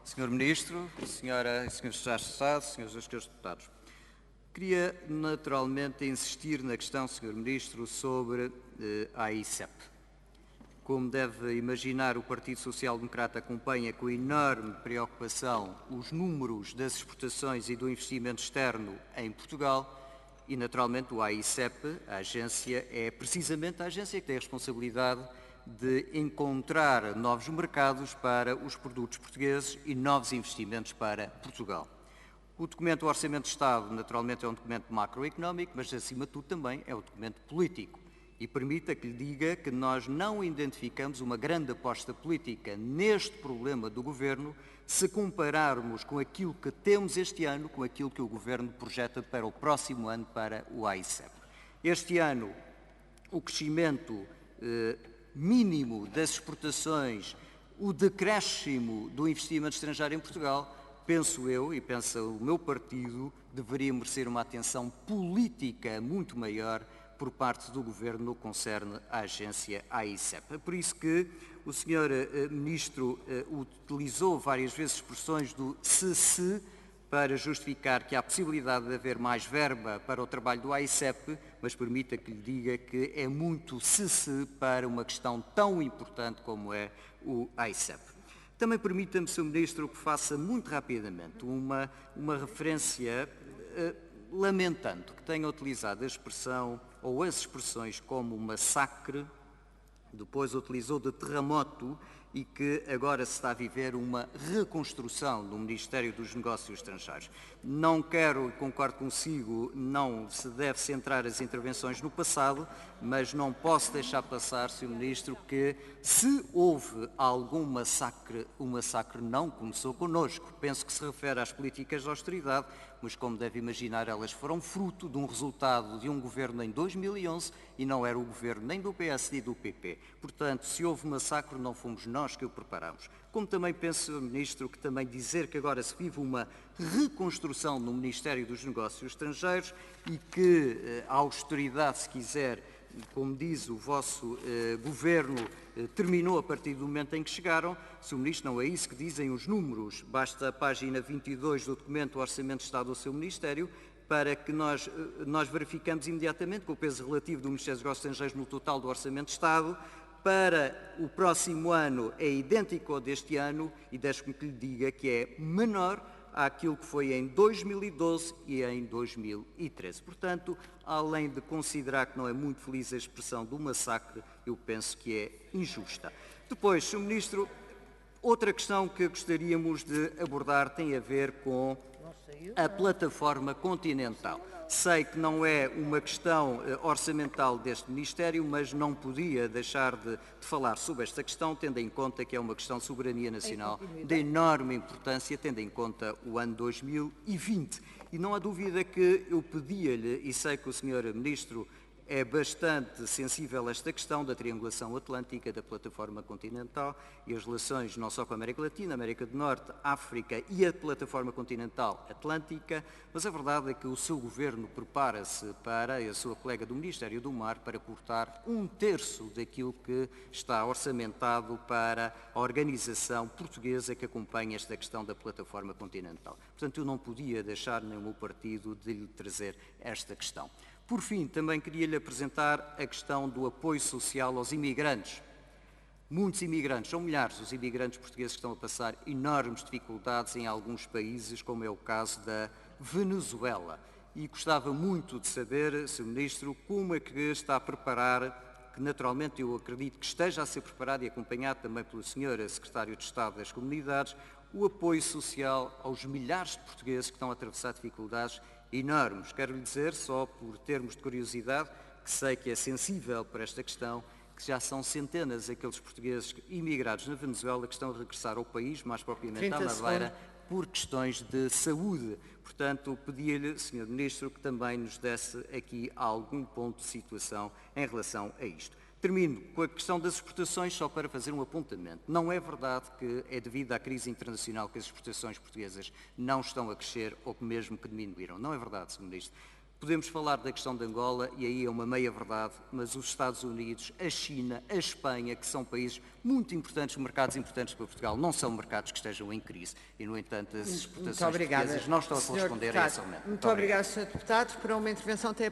Senhor Ministro, Senhora e Senhores Secretários de Estado, Senhoras e Senhores Deputados, queria naturalmente insistir na questão, Senhor Ministro, sobre a AICEP. Como deve imaginar, o Partido Social Democrata acompanha com enorme preocupação os números das exportações e do investimento externo em Portugal e, naturalmente, o AICEP, a agência, é precisamente a agência que tem a responsabilidade de encontrar novos mercados para os produtos portugueses e novos investimentos para Portugal. O documento do Orçamento de Estado, naturalmente, é um documento macroeconómico, mas, acima de tudo, também é um documento político. E permita que lhe diga que nós não identificamos uma grande aposta política neste problema do Governo se compararmos com aquilo que temos este ano com aquilo que o Governo projeta para o próximo ano para o AICEP. Este ano, o crescimento mínimo das exportações, o decréscimo do investimento estrangeiro em Portugal, penso eu e pensa o meu partido, deveria merecer uma atenção política muito maior por parte do Governo no que concerne à agência AICEP. É por isso que o Sr. Ministro utilizou várias vezes expressões do se para justificar que há possibilidade de haver mais verba para o trabalho do AICEP, mas permita que lhe diga que é muito se para uma questão tão importante como é o AICEP. Também permita-me, Sr. Ministro, que faça muito rapidamente uma referência lamentando que tenha utilizado a expressão ou as expressões como massacre, depois utilizou de terremoto e que agora se está a viver uma reconstrução no Ministério dos Negócios Estrangeiros. Não quero, concordo consigo, não se deve centrar as intervenções no passado, mas não posso deixar passar, Sr. Ministro, que se houve algum massacre, o massacre não começou connosco. Penso que se refere às políticas de austeridade, mas como deve imaginar, elas foram fruto de um resultado de um governo em 2011 e não era o governo nem do PSD nem do PP. Portanto, se houve massacre, não fomos nós que o preparamos. Como também penso, Sr. Ministro, que também dizer que agora se vive uma reconstrução no Ministério dos Negócios Estrangeiros e que a austeridade, se quiser, como diz o vosso governo, terminou a partir do momento em que chegaram. Sr. Ministro, não é isso que dizem os números. Basta a página 22 do documento do Orçamento de Estado do seu Ministério para que nós verificamos imediatamente que o peso relativo do Ministério dos Negócios Estrangeiros no total do Orçamento de Estado para o próximo ano é idêntico ao deste ano e deixe-me que lhe diga que é menor àquilo que foi em 2012 e em 2013. Portanto, além de considerar que não é muito feliz a expressão do massacre, eu penso que é injusta. Depois, Sr. Ministro, outra questão que gostaríamos de abordar tem a ver com a plataforma continental. Sei que não é uma questão orçamental deste Ministério, mas não podia deixar de falar sobre esta questão, tendo em conta que é uma questão de soberania nacional de enorme importância, tendo em conta o ano 2020. E não há dúvida que eu pedia-lhe, e sei que o Sr. Ministro é bastante sensível a esta questão da triangulação atlântica, da plataforma continental e as relações não só com a América Latina, América do Norte, África e a plataforma continental atlântica, mas a verdade é que o seu governo prepara-se para, e a sua colega do Ministério do Mar, para cortar 1/3 daquilo que está orçamentado para a organização portuguesa que acompanha esta questão da plataforma continental. Portanto, eu não podia deixar nem o meu partido de lhe trazer esta questão. Por fim, também queria lhe apresentar a questão do apoio social aos imigrantes. Muitos imigrantes, são milhares os imigrantes portugueses que estão a passar enormes dificuldades em alguns países, como é o caso da Venezuela. E gostava muito de saber, Sr. Ministro, como é que está a preparar, que naturalmente eu acredito que esteja a ser preparado e acompanhado também pelo Sr. Secretário de Estado das Comunidades, o apoio social aos milhares de portugueses que estão a atravessar dificuldades enormes. Quero lhe dizer, só por termos de curiosidade, que sei que é sensível para esta questão, que já são centenas aqueles portugueses imigrados na Venezuela que estão a regressar ao país, mais propriamente à Madeira, por questões de saúde. Portanto, pedia-lhe, Sr. Ministro, que também nos desse aqui algum ponto de situação em relação a isto. Termino com a questão das exportações, só para fazer um apontamento. Não é verdade que é devido à crise internacional que as exportações portuguesas não estão a crescer ou que mesmo que diminuíram. Não é verdade, Sr. Ministro. Podemos falar da questão de Angola, e aí é uma meia-verdade, mas os Estados Unidos, a China, a Espanha, que são países muito importantes, mercados importantes para Portugal, não são mercados que estejam em crise. E, no entanto, as exportações portuguesas não estão a corresponder a esse aumento. Muito obrigada, Sr. Deputado. Para uma intervenção tem a